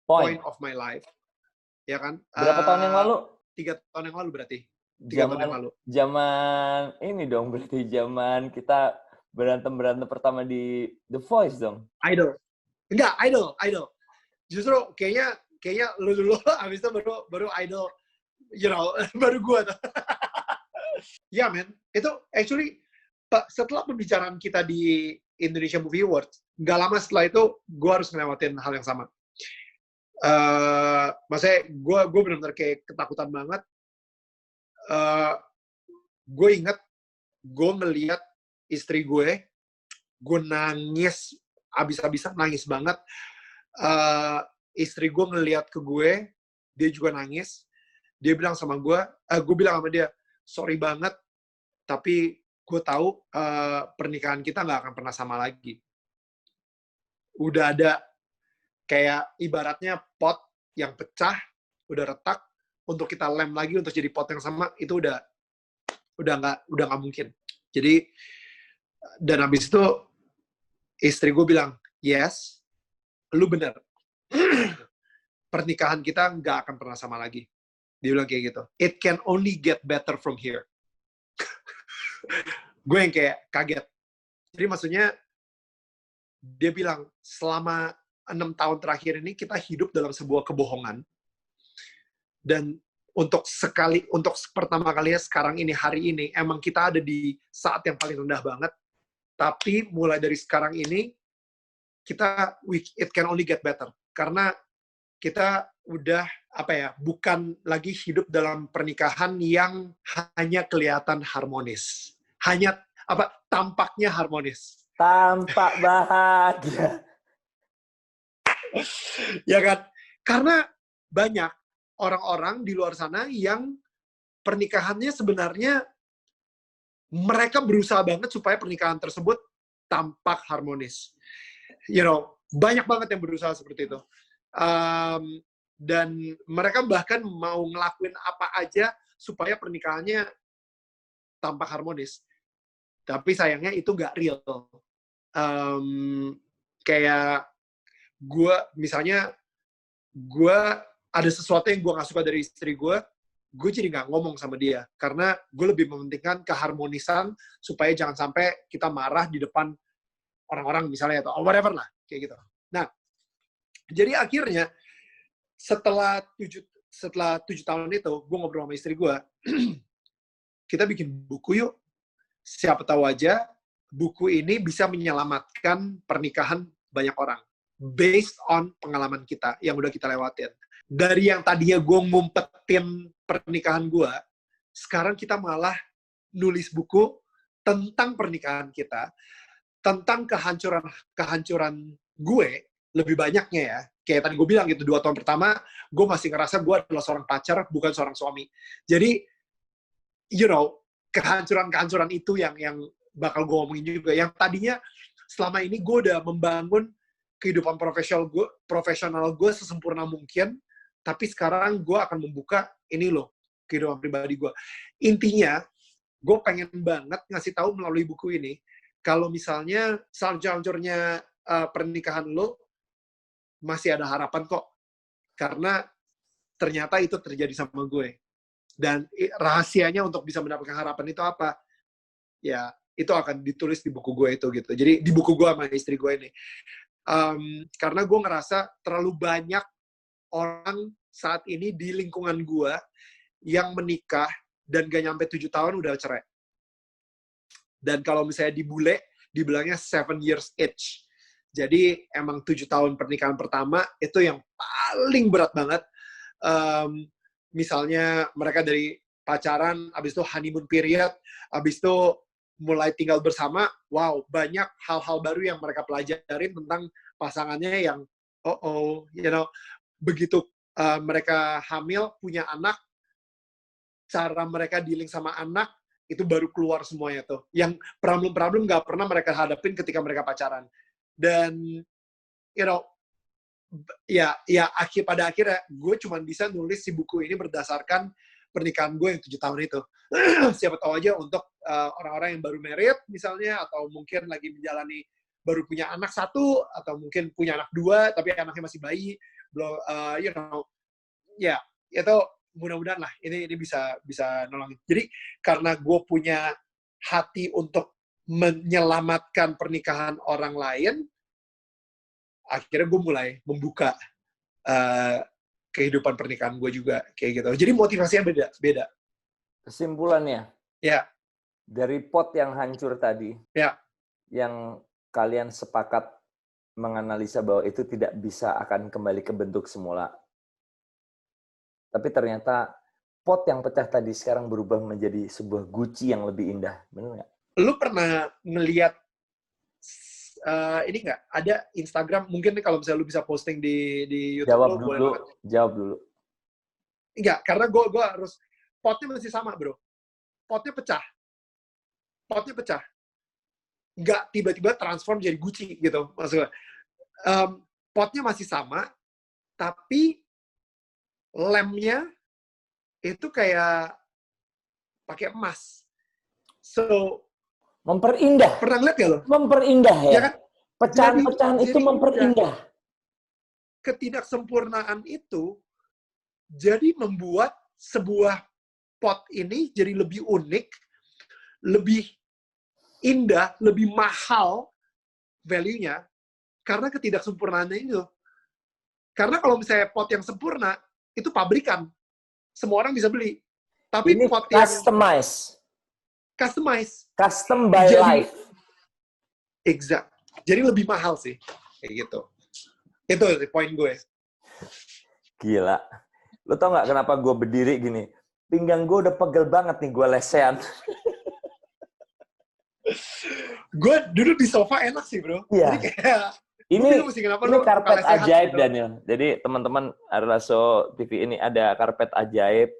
point of my life. Ya kan?
Berapa tahun yang lalu?
3 tahun yang lalu berarti. 3 tahun yang lalu.
Zaman ini dong, berarti zaman kita berantem pertama di The Voice dong.
Idol. Enggak, Idol. Justru kayaknya lu dulu, abis itu baru Idol, you know, baru gua tuh. Ya, man. Itu actually setelah pembicaraan kita di Indonesia Movie Awards, nggak lama setelah itu gue harus ngelewatin hal yang sama. Maksudnya gue benar-benar kayak ketakutan banget. Gue inget gue ngeliat istri gue nangis abis-abisan, nangis banget. Istri gue ngeliat ke gue, dia juga nangis. Dia bilang sama gue bilang sama dia, sorry banget, tapi gue tahu pernikahan kita nggak akan pernah sama lagi. Udah ada kayak ibaratnya pot yang pecah, udah retak, untuk kita lem lagi untuk jadi pot yang sama, itu udah nggak mungkin. Jadi, dan habis itu istri gue bilang, yes, lu bener. Pernikahan kita nggak akan pernah sama lagi. Dia bilang kayak gitu. It can only get better from here. Gue yang kayak kaget. Jadi maksudnya, dia bilang, selama 6 tahun terakhir ini, kita hidup dalam sebuah kebohongan. Dan untuk pertama kalinya sekarang ini, hari ini, emang kita ada di saat yang paling rendah banget. Tapi mulai dari sekarang ini, it can only get better. Karena kita udah, bukan lagi hidup dalam pernikahan yang hanya kelihatan harmonis. Hanya, tampaknya harmonis.
Tampak bahagia.
Ya kan? Karena banyak orang-orang di luar sana yang pernikahannya sebenarnya mereka berusaha banget supaya pernikahan tersebut tampak harmonis. You know, banyak banget yang berusaha seperti itu. Dan mereka bahkan mau ngelakuin apa aja supaya pernikahannya tampak harmonis. Tapi sayangnya itu nggak real. Kayak gue ada sesuatu yang gue nggak suka dari istri gue jadi nggak ngomong sama dia. Karena gue lebih mementingkan keharmonisan supaya jangan sampai kita marah di depan orang-orang misalnya, atau whatever lah, kayak gitu. Nah, jadi akhirnya setelah 7 tahun itu, gue ngobrol sama istri gue, kita bikin buku yuk. Siapa tahu aja buku ini bisa menyelamatkan pernikahan banyak orang. Based on pengalaman kita yang udah kita lewatin. Dari yang tadinya gue ngumpetin pernikahan gue, sekarang kita malah nulis buku tentang pernikahan kita, tentang kehancuran gue, lebih banyaknya ya. Kayak tadi gue bilang gitu, 2 tahun pertama, gue masih ngerasa gue adalah seorang pacar, bukan seorang suami. Jadi, you know, kehancuran itu yang bakal gue ngomongin juga. Yang tadinya selama ini gue udah membangun kehidupan profesional gue sesempurna mungkin, tapi sekarang gue akan membuka ini loh, kehidupan pribadi gue. Intinya, gue pengen banget ngasih tahu melalui buku ini, kalau misalnya sehancur-hancurnya pernikahan lo, masih ada harapan kok. Karena ternyata itu terjadi sama gue. Dan rahasianya untuk bisa mendapatkan harapan itu apa? Ya, itu akan ditulis di buku gue itu gitu. Jadi di buku gue sama istri gue ini. Karena gue ngerasa terlalu banyak orang saat ini di lingkungan gue yang menikah dan gak nyampe 7 tahun udah cerai. Dan kalau misalnya dibilangnya 7 years age. Jadi emang 7 tahun pernikahan pertama itu yang paling berat banget. Misalnya mereka dari pacaran, habis itu honeymoon period, habis itu mulai tinggal bersama, wow, banyak hal-hal baru yang mereka pelajarin tentang pasangannya yang, you know, begitu mereka hamil, punya anak, cara mereka dealing sama anak, itu baru keluar semuanya tuh. Yang problem-problem nggak pernah mereka hadapin ketika mereka pacaran. Dan, you know, pada akhirnya gue cuma bisa nulis si buku ini berdasarkan pernikahan gue yang 7 tahun itu. Siapa tahu aja untuk orang-orang yang baru married misalnya, atau mungkin lagi menjalani baru punya anak 1, atau mungkin punya anak 2 tapi anaknya masih bayi, belum, you know, ya itu mudah-mudahan lah ini bisa nolongin. Jadi karena gue punya hati untuk menyelamatkan pernikahan orang lain, akhirnya gue mulai membuka kehidupan pernikahan gue juga kayak gitu. Jadi motivasinya beda.
Kesimpulannya,
Ya,
dari pot yang hancur tadi,
ya,
yang kalian sepakat menganalisa bahwa itu tidak bisa akan kembali ke bentuk semula. Tapi ternyata pot yang pecah tadi sekarang berubah menjadi sebuah guci yang lebih indah. Benar nggak?
lu pernah ngelihat ini nggak? Ada Instagram, mungkin nih kalau misalnya lu bisa posting di YouTube
Jawab
lu, boleh
dulu,
banget.
jawab dulu.
Enggak, karena gue harus, potnya masih sama, bro. Potnya pecah. Nggak tiba-tiba transform jadi guci gitu, maksudnya. Potnya masih sama, tapi lemnya itu kayak pakai emas. So,
Memperindah.
pernah ngeliat gak lo?
Memperindah ya.
Ya kan?
Pecahan-pecahan itu
jadi
memperindah.
Ketidaksempurnaan itu jadi membuat sebuah pot ini jadi lebih unik, lebih indah, lebih mahal value-nya karena ketidaksempurnaannya itu. Karena kalau misalnya pot yang sempurna, itu pabrikan. Semua orang bisa beli. Tapi
Ini
pot yang
customize. Custom by
jadi,
life.
exact. Jadi lebih mahal sih. Kayak gitu. Itu poin gue.
Gila. Lo tau nggak kenapa gue berdiri gini? Pinggang gue udah pegel banget nih gue lesehan.
Gue duduk di sofa enak sih, bro.
Iya.
Jadi kayak,
Ini karpet ajaib,
gitu.
Daniel. Jadi teman-teman Arlaso TV ini ada karpet ajaib.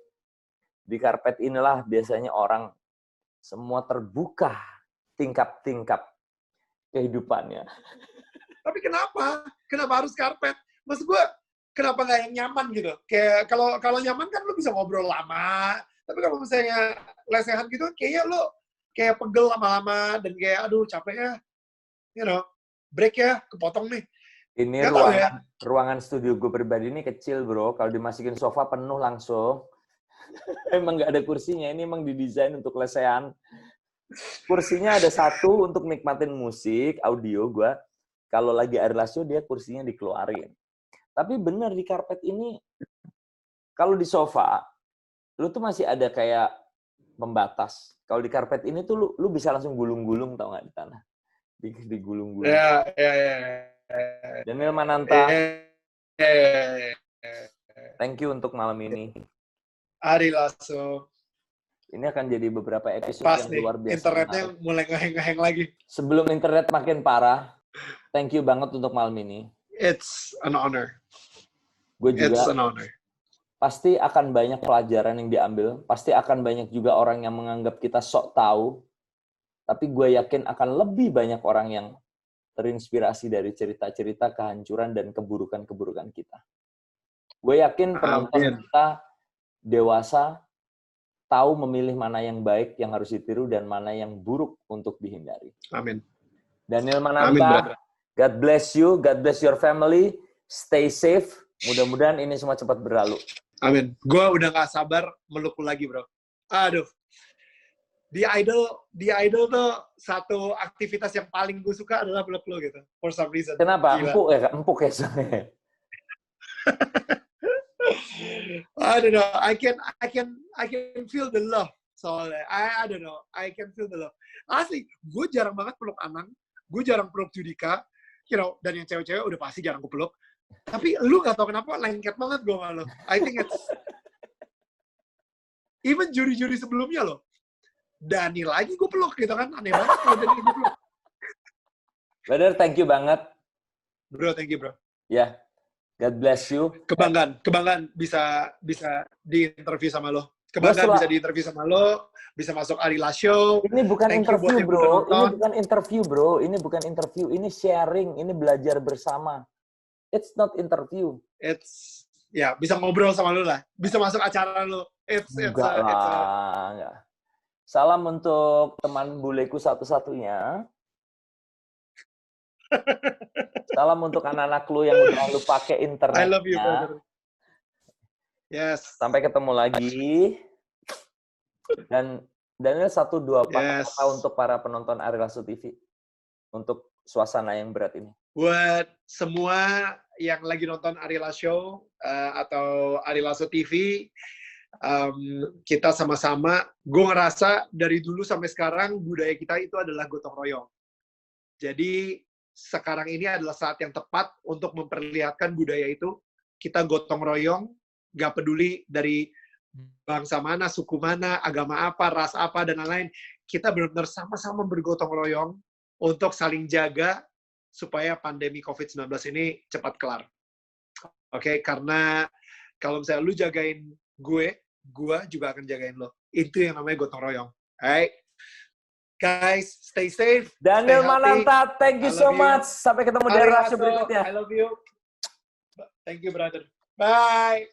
Di karpet inilah biasanya orang semua terbuka tingkap-tingkap kehidupannya.
Tapi kenapa? Kenapa harus karpet? Maksud gue, kenapa nggak yang nyaman gitu? Kayak kalau nyaman kan lu bisa ngobrol lama. Tapi kalau misalnya lesehan gitu, kayaknya lu kayak pegel lama-lama dan kayak aduh capek ya, you know, break ya, kepotong nih.
Ini
Gak tahu ya.
ruangan studio gue pribadi ini kecil, bro. Kalau dimasukin sofa penuh langsung. Emang nggak ada kursinya. Ini emang didesain untuk lesehan. Kursinya ada 1 untuk nikmatin musik, audio gue. Kalau lagi air lasio, dia kursinya dikeluarin. Tapi benar di karpet ini, kalau di sofa, lu tuh masih ada kayak pembatas. Kalau di karpet ini tuh lu bisa langsung gulung-gulung, tau nggak, di tanah. Digulung-gulung.
Ya.
Daniel Mananta, thank you untuk malam ini.
Ari Lasso.
Ini akan jadi beberapa episode
Pas
yang
nih,
luar biasa.
internetnya
menarik.
mulai ngeheng-ngeheng lagi.
Sebelum internet makin parah, thank you banget untuk malam ini.
It's an honor.
Gue
It's
juga
an honor.
pasti akan banyak pelajaran yang diambil. Pasti akan banyak juga orang yang menganggap kita sok tahu. Tapi gue yakin akan lebih banyak orang yang terinspirasi dari cerita-cerita kehancuran dan keburukan-keburukan kita. Gue yakin penonton kita dewasa, tahu memilih mana yang baik yang harus ditiru dan mana yang buruk untuk dihindari.
Amin.
Daniel
Amin,
Mananta, God bless you, God bless your family, stay safe. Mudah-mudahan ini semua cepat berlalu.
Amin. Gue udah gak sabar meluk lu lagi, bro. Aduh. Di Idol tuh satu aktivitas yang paling gue suka adalah meluk lu gitu. For some reason.
Kenapa?
Gila.
Empuk ya soalnya.
I don't know. I can feel the love. Soalnya, I don't know. I can feel the love. Asli, gue jarang banget peluk Anang. Gue jarang peluk Judika. You know, dan yang cewek-cewek udah pasti jarang gue peluk. Tapi lu gak tau kenapa lengket banget gue sama lu. I think it's... Even juri-juri sebelumnya loh. Dani lagi gue peluk gitu kan. Aneh banget kalau Dani gue peluk.
Brother, thank you banget.
Bro, thank you bro.
Ya, God bless you.
Kebanggaan bisa di interview sama lo. Kebanggaan bisa diinterview sama lo, bisa masuk Arila Show.
Ini bukan
Thank you buat
interview,
yang
bro.
udah
Ini
nonton.
bukan interview, bro. Ini bukan interview. Ini sharing. Ini belajar bersama. It's not interview.
It's ya bisa ngobrol sama lo lah, bisa masuk acara lo.
Enggak lah, enggak. Salam untuk teman buleku satu-satunya. Salam untuk anak-anak lu yang udah lu pakai internetnya.
I love you, brother. Yes.
Sampai ketemu lagi. Dan Daniel 1-2 kata untuk para penonton Ari Lasso TV untuk suasana yang berat ini.
Buat semua yang lagi nonton Ari Lasso Show atau Ari Lasso TV, kita sama-sama, gue ngerasa dari dulu sampai sekarang budaya kita itu adalah gotong royong. Jadi sekarang ini adalah saat yang tepat untuk memperlihatkan budaya itu. Kita gotong royong, gak peduli dari bangsa mana, suku mana, agama apa, ras apa, dan lain-lain. Kita benar-benar sama-sama bergotong royong untuk saling jaga supaya pandemi COVID-19 ini cepat kelar. Oke, karena kalau misalnya lu jagain gue juga akan jagain lo. Itu yang namanya gotong royong. Alright? Guys, stay safe.
Daniel Mananta, thank you so much. Sampai ketemu di Ari Lasso berikutnya.
I love you. Thank you, brother. Bye.